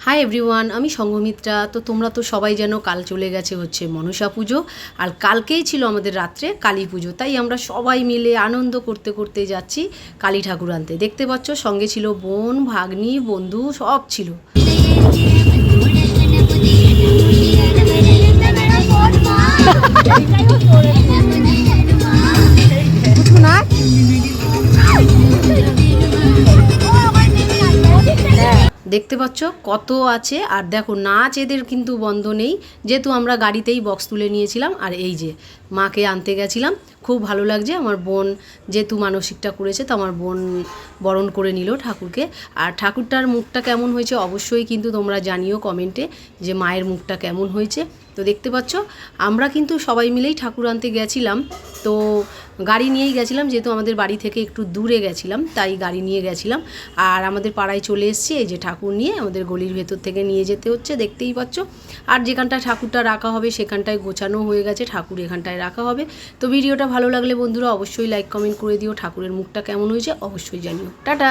Hi everyone, আমি সঙ্ঘমিত্রা। তো তোমরা তো সবাই যেন কাল চলে গেছে হচ্ছে মনসা পুজো, আর কালকেই ছিল আমাদের রাত্রে কালী পুজো। তাই আমরা সবাই মিলে আনন্দ করতে করতে যাচ্ছি কালী ঠাকুর আনতে। দেখতে পাচ্ছ সঙ্গে ছিল বোন, ভাগ্নি, বন্ধু সব ছিল। দেখতে পাচ্ছ কত আছে। আর দেখো নাচ এদের কিন্তু বন্ধ নেই, যেহেতু আমরা গাড়িতেই বক্স তুলে নিয়েছিলাম। আর এই যে মাকে আনতে গেছিলাম, খুব ভালো লাগছে। আমার বোন যেহেতু মানসিকটা করেছে, তো আমার বোন বরণ করে নিল ঠাকুরকে। আর ঠাকুরটার মুখটা কেমন হয়েছে অবশ্যই কিন্তু তোমরা জানিও কমেন্টে, যে মায়ের মুখটা কেমন হয়েছে। তো দেখতে পাচ্ছ আমরা কিন্তু সবাই মিলেই ঠাকুর আনতে গেছিলাম। তো গাড়ি নিয়েই গেছিলাম, যেহেতু আমাদের বাড়ি থেকে একটু দূরে গেছিলাম, তাই গাড়ি নিয়ে গেছিলাম। আর আমাদের পাড়ায় চলে এসেছি, এই যে ঠাকুর নিয়ে আমাদের গলির ভেতর থেকে নিয়ে যেতে হচ্ছে, দেখতেই পাচ্ছ। আর যেখানটায় ঠাকুরটা রাখা হবে সেখানটায় গোছানো হয়ে গেছে, ঠাকুর এখানটায় রাখা হবে। তো ভিডিওটা ভালো লাগলে বন্ধুরা অবশ্যই লাইক কমেন্ট করে দিও। ঠাকুরের মুখটা কেমন হয়েছে অবশ্যই জানিও। টাটা।